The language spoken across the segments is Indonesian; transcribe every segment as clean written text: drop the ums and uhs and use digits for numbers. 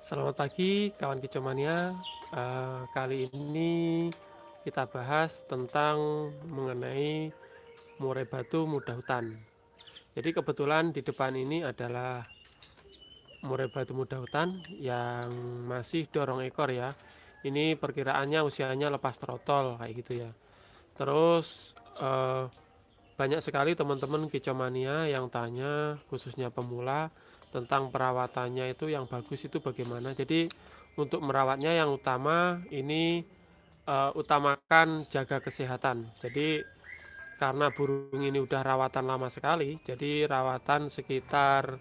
Selamat pagi kawan Kicomania. Kali ini kita bahas tentang mengenai murai batu muda hutan. Jadi kebetulan di depan ini adalah murai batu muda hutan yang masih dorong ekor ya. Ini perkiraannya usianya lepas trotol kayak gitu ya. Terus banyak sekali teman-teman Kicomania yang tanya, khususnya pemula, tentang perawatannya itu yang bagus itu bagaimana. Jadi untuk merawatnya yang utama ini utamakan jaga kesehatan. Jadi karena burung ini udah rawatan lama sekali, jadi rawatan sekitar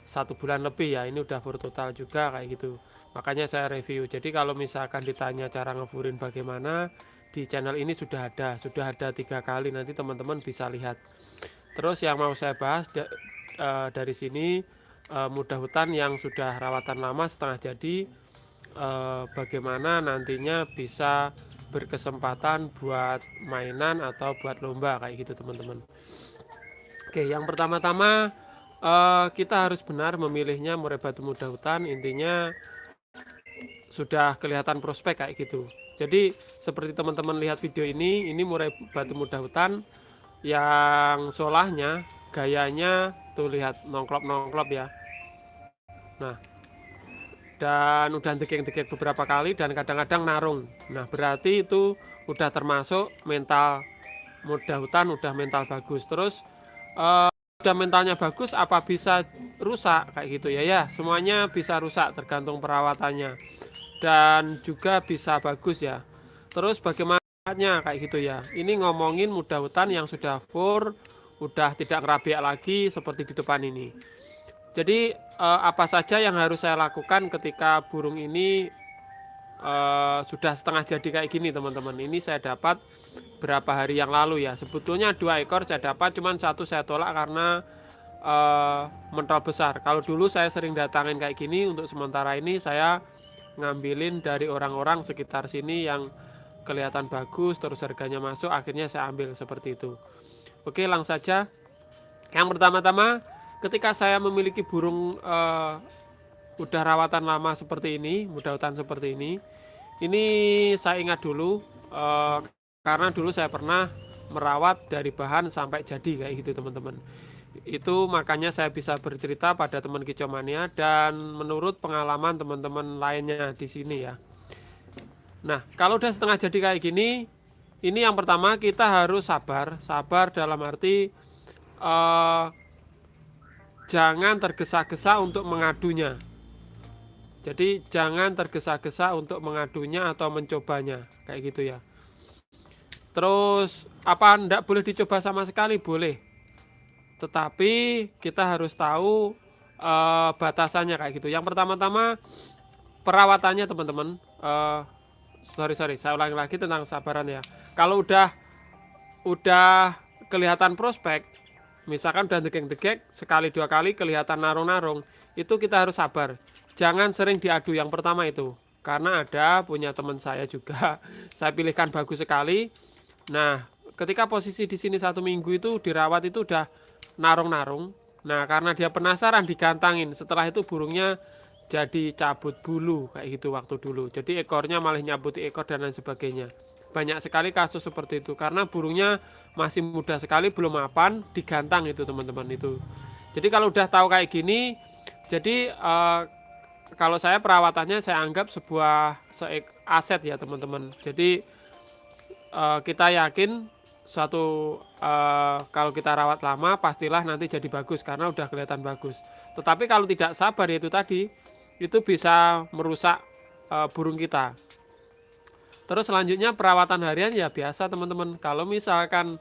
1 bulan lebih ya, ini udah full total juga kayak gitu. Makanya saya review. Jadi kalau misalkan ditanya cara ngeburin bagaimana, di channel ini sudah ada 3 kali, nanti teman-teman bisa lihat. Terus yang mau saya bahas dari sini, muda hutan yang sudah rawatan lama setengah jadi, bagaimana nantinya bisa berkesempatan buat mainan atau buat lomba kayak gitu teman-teman. Oke, yang pertama-tama kita harus benar memilihnya murai batu muda hutan. Intinya sudah kelihatan prospek kayak gitu. Jadi seperti teman-teman lihat video ini murai batu muda hutan yang solahnya gayanya tuh, lihat nongklop-nongklop ya. Nah, dan udah degek-degek beberapa kali dan kadang-kadang narung. Nah, berarti itu udah termasuk mental muda hutan, udah mental bagus. Terus udah mentalnya bagus, apa bisa rusak kayak gitu ya? Ya, semuanya bisa rusak tergantung perawatannya dan juga bisa bagus ya. Terus bagaimana kayak gitu ya? Ini ngomongin muda hutan yang sudah fur, udah tidak ngerabiak lagi seperti di depan ini. Jadi apa saja yang harus saya lakukan ketika burung ini sudah setengah jadi kayak gini teman-teman. Ini saya dapat berapa hari yang lalu ya. Sebetulnya 2 ekor saya dapat, cuman 1 saya tolak karena mentol besar. Kalau dulu saya sering datangin kayak gini, untuk sementara ini saya ngambilin dari orang-orang sekitar sini yang kelihatan bagus, terus harganya masuk, akhirnya saya ambil seperti itu. Oke, langsung saja. Yang pertama-tama, ketika saya memiliki burung udah rawatan lama seperti ini, muda hutan seperti ini saya ingat dulu, karena dulu saya pernah merawat dari bahan sampai jadi kayak gitu teman-teman. Itu makanya saya bisa bercerita pada teman Kicomania dan menurut pengalaman teman-teman lainnya di sini ya. Nah, kalau udah setengah jadi kayak gini, ini yang pertama kita harus sabar. Sabar dalam arti jangan tergesa-gesa untuk mengadunya. Jadi jangan tergesa-gesa untuk mengadunya atau mencobanya kayak gitu ya. Terus apa ndak boleh dicoba sama sekali? Boleh. Tetapi kita harus tahu batasannya kayak gitu. Yang pertama-tama perawatannya teman-teman. Sorry, saya ulangi lagi tentang kesabaran ya. Kalau udah kelihatan prospek, misalkan udah degek-degek sekali 2 kali kelihatan narung-narung, itu kita harus sabar. Jangan sering diadu yang pertama itu, karena ada punya teman saya juga, saya pilihkan bagus sekali. Nah, ketika posisi di sini 1 minggu itu dirawat itu udah narung-narung. Nah, karena dia penasaran digantangin. Setelah itu burungnya jadi cabut bulu kayak gitu waktu dulu. Jadi ekornya malah nyabuti ekor dan lain sebagainya. Banyak sekali kasus seperti itu karena burungnya masih muda sekali, belum mapan, digantang itu teman-teman itu. Jadi kalau udah tahu kayak gini, jadi kalau saya perawatannya saya anggap sebuah aset ya teman-teman. Jadi kita yakin suatu kalau kita rawat lama pastilah nanti jadi bagus karena udah kelihatan bagus. Tetapi kalau tidak sabar ya itu tadi, itu bisa merusak burung kita. Terus selanjutnya perawatan harian ya biasa teman-teman. Kalau misalkan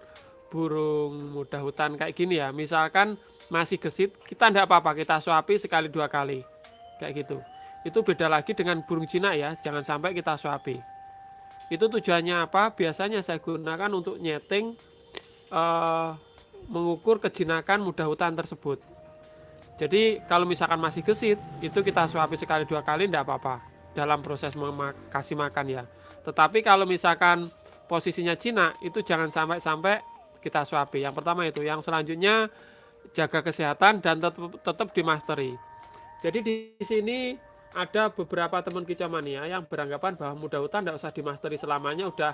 burung muda hutan kayak gini ya, misalkan masih gesit, kita enggak apa-apa, kita suapi sekali 2 kali kayak gitu. Itu beda lagi dengan burung jinak ya, jangan sampai kita suapi. Itu tujuannya apa? Biasanya saya gunakan untuk nyeting, mengukur kejinakan muda hutan tersebut. Jadi kalau misalkan masih gesit, itu kita suapi sekali 2 kali enggak apa-apa dalam proses kasih makan ya. Tetapi kalau misalkan posisinya jinak, itu jangan sampai kita suapi. Yang pertama itu. Yang selanjutnya jaga kesehatan dan tetap di mastery. Jadi di sini ada beberapa teman kicomania yang beranggapan bahwa mudah hutan tidak usah dimasteri selamanya, udah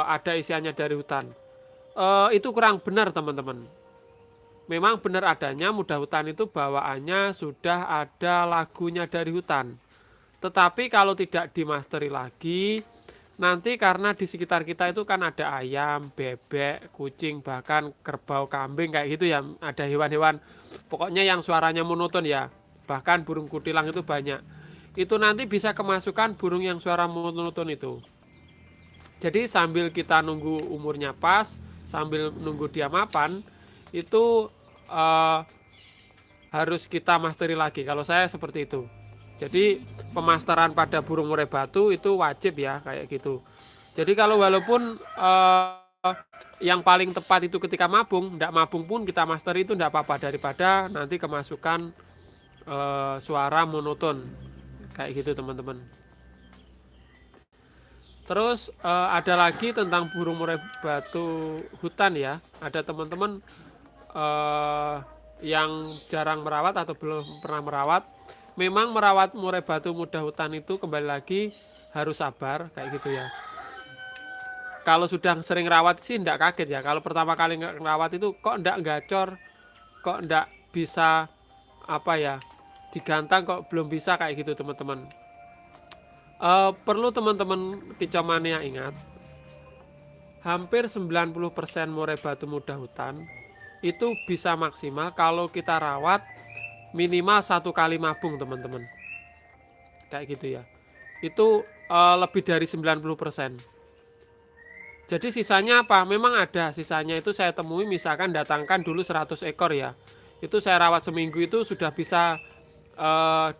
ada isiannya dari hutan. Itu kurang benar teman-teman. Memang benar adanya mudah hutan itu bawaannya sudah ada lagunya dari hutan. Tetapi kalau tidak dimasteri lagi, nanti karena di sekitar kita itu kan ada ayam, bebek, kucing, bahkan kerbau, kambing kayak gitu ya. Ada hewan-hewan pokoknya yang suaranya monoton ya. Bahkan burung kutilang itu banyak. Itu nanti bisa kemasukan burung yang suara monoton itu. Jadi sambil kita nunggu umurnya pas, sambil nunggu dia mapan, itu harus kita masteri lagi. Kalau saya seperti itu. Jadi pemasteran pada burung murai batu itu wajib ya kayak gitu. Jadi kalau walaupun yang paling tepat itu ketika mabung, tidak mabung pun kita masteri itu tidak apa-apa, daripada nanti kemasukan suara monoton kayak gitu teman-teman. Terus ada lagi tentang burung murai batu hutan ya. Ada teman-teman yang jarang merawat atau belum pernah merawat. Memang merawat murai batu muda hutan itu kembali lagi harus sabar kayak gitu ya. Kalau sudah sering rawat sih enggak kaget ya. Kalau pertama kali ngerawat itu kok enggak gacor, kok enggak bisa apa ya, digantang kok belum bisa kayak gitu teman-teman. Perlu teman-teman kicomania ingat, hampir 90% murai batu muda hutan itu bisa maksimal kalau kita rawat minimal 1 kali mabung teman-teman. Kayak gitu ya. Itu lebih dari 90%. Jadi sisanya apa? Memang ada sisanya, itu saya temui misalkan datangkan dulu 100 ekor ya. Itu saya rawat seminggu itu sudah bisa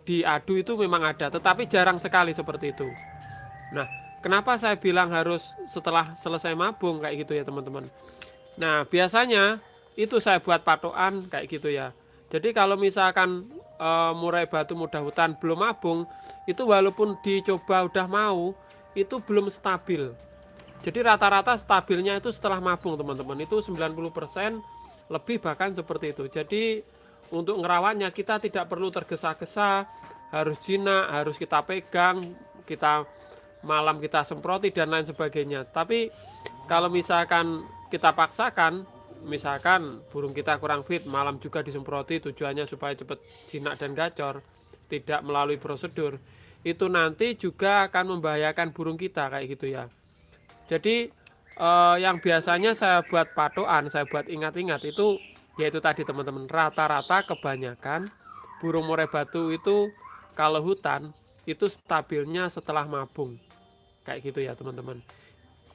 diadu, itu memang ada, tetapi jarang sekali seperti itu. Nah, kenapa saya bilang harus setelah selesai mabung kayak gitu ya teman-teman. Nah, biasanya itu saya buat patokan kayak gitu ya. Jadi kalau misalkan murai batu muda hutan belum mabung, itu walaupun dicoba udah mau, itu belum stabil. Jadi rata-rata stabilnya itu setelah mabung teman-teman, itu 90% lebih bahkan seperti itu. Jadi untuk ngerawatnya kita tidak perlu tergesa-gesa, harus jinak, harus kita pegang, kita malam kita semproti dan lain sebagainya. Tapi kalau misalkan kita paksakan, misalkan burung kita kurang fit, malam juga disemproti, tujuannya supaya cepat jinak dan gacor, tidak melalui prosedur, itu nanti juga akan membahayakan burung kita kayak gitu ya. Jadi yang biasanya saya buat patokan, saya buat ingat-ingat itu yaitu tadi teman-teman, rata-rata kebanyakan burung murai batu itu kalau hutan itu stabilnya setelah mabung kayak gitu ya teman-teman.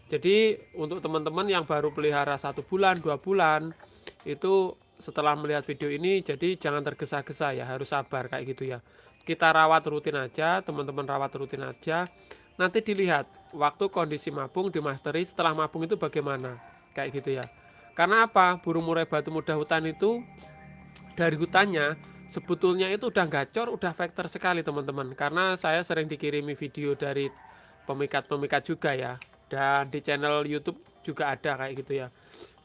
Jadi untuk teman-teman yang baru pelihara 1 bulan 2 bulan itu setelah melihat video ini, jadi jangan tergesa-gesa ya, harus sabar kayak gitu ya. Kita rawat rutin aja, teman-teman rawat rutin aja, nanti dilihat waktu kondisi mabung dimasteri setelah mabung itu bagaimana kayak gitu ya. Karena apa? Burung murai batu muda hutan itu dari hutannya sebetulnya itu udah gacor, udah faktor sekali teman-teman. Karena saya sering dikirimi video dari pemikat-pemikat juga ya, dan di channel YouTube juga ada kayak gitu ya.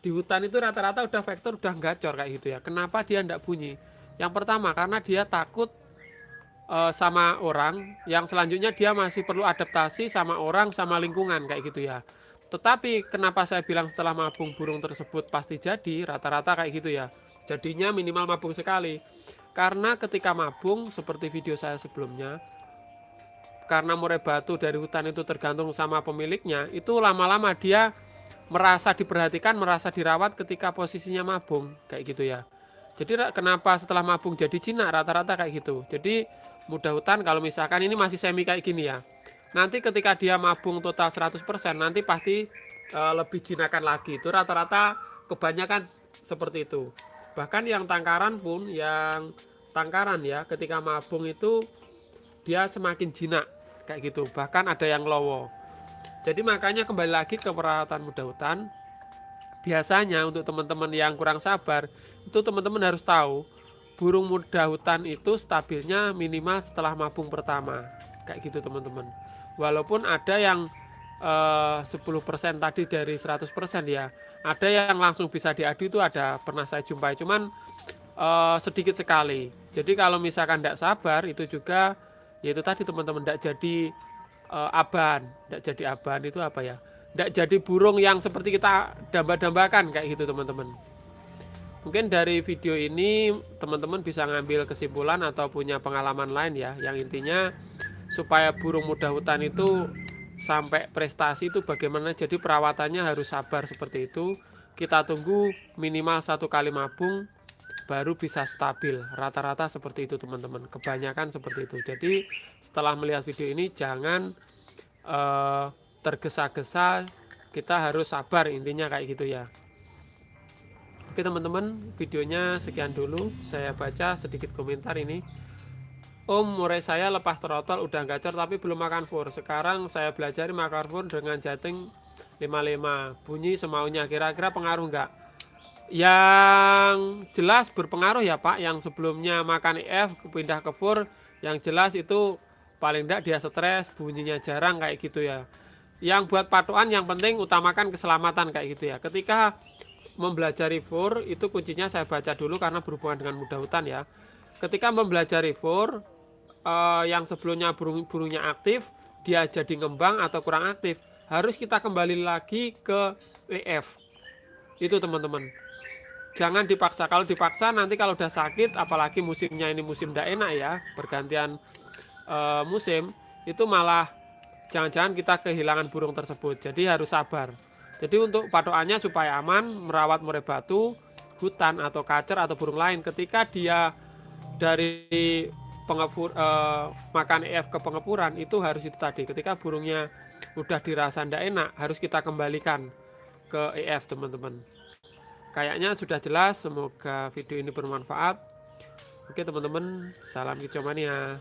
Di hutan itu rata-rata udah faktor, udah gacor kayak gitu ya. Kenapa dia ndak bunyi? Yang pertama karena dia takut sama orang, yang selanjutnya dia masih perlu adaptasi sama orang, sama lingkungan kayak gitu ya. Tetapi kenapa saya bilang setelah mabung burung tersebut pasti jadi, rata-rata kayak gitu ya. Jadinya minimal mabung sekali. Karena ketika mabung seperti video saya sebelumnya, karena murai batu dari hutan itu tergantung sama pemiliknya, itu lama-lama dia merasa diperhatikan, merasa dirawat ketika posisinya mabung kayak gitu ya. Jadi kenapa setelah mabung jadi jinak, rata-rata kayak gitu. Jadi mudah hutan kalau misalkan ini masih semi kayak gini ya, nanti ketika dia mabung total 100%, nanti pasti lebih jinakan lagi. Itu rata-rata kebanyakan seperti itu. Bahkan yang tangkaran pun, yang tangkaran ya, ketika mabung itu dia semakin jinak kayak gitu. Bahkan ada yang lowo. Jadi makanya kembali lagi ke perawatan mudah hutan. Biasanya untuk teman-teman yang kurang sabar, itu teman-teman harus tahu burung muda hutan itu stabilnya minimal setelah mabung pertama kayak gitu teman-teman. Walaupun ada yang 10% tadi dari 100% ya, ada yang langsung bisa diadu, itu ada, pernah saya jumpai, cuman sedikit sekali. Jadi kalau misalkan tidak sabar itu juga Yaitu tadi teman-teman, tidak jadi aban. Tidak jadi aban itu apa ya? Tidak jadi burung yang seperti kita damba-dambakan kayak gitu teman-teman. Mungkin dari video ini teman-teman bisa ngambil kesimpulan atau punya pengalaman lain ya. Yang intinya supaya burung muda hutan itu sampai prestasi itu bagaimana, jadi perawatannya harus sabar seperti itu. Kita tunggu minimal 1 kali mabung baru bisa stabil, rata-rata seperti itu teman-teman, kebanyakan seperti itu. Jadi setelah melihat video ini jangan tergesa-gesa, kita harus sabar, intinya kayak gitu ya. Oke teman-teman, videonya sekian dulu. Saya baca sedikit komentar ini. Om, murai saya lepas trotol udah gacor tapi belum makan fur. Sekarang saya belajar makan fur dengan jating 55. Bunyi semaunya. Kira-kira pengaruh nggak? Yang jelas berpengaruh ya Pak. Yang sebelumnya makan IF pindah ke fur, yang jelas itu paling enggak dia stres, bunyinya jarang kayak gitu ya. Yang buat patokan yang penting utamakan keselamatan kayak gitu ya. Ketika mempelajari fur itu kuncinya saya baca dulu karena berhubungan dengan muda hutan ya. Ketika mempelajari fur, yang sebelumnya burungnya aktif, dia jadi ngembang atau kurang aktif, harus kita kembali lagi ke EF. Itu teman-teman. Jangan dipaksa. Kalau dipaksa nanti kalau udah sakit, apalagi musimnya ini musim tidak enak ya, pergantian musim, itu malah jangan-jangan kita kehilangan burung tersebut. Jadi harus sabar. Jadi untuk patokannya supaya aman merawat murai batu, hutan atau kacer atau burung lain, ketika dia dari makan EF ke pengepuran, itu harus itu tadi. Ketika burungnya udah dirasa ndak enak, harus kita kembalikan ke EF teman-teman. Kayaknya sudah jelas, semoga video ini bermanfaat. Oke teman-teman, salam kicomania.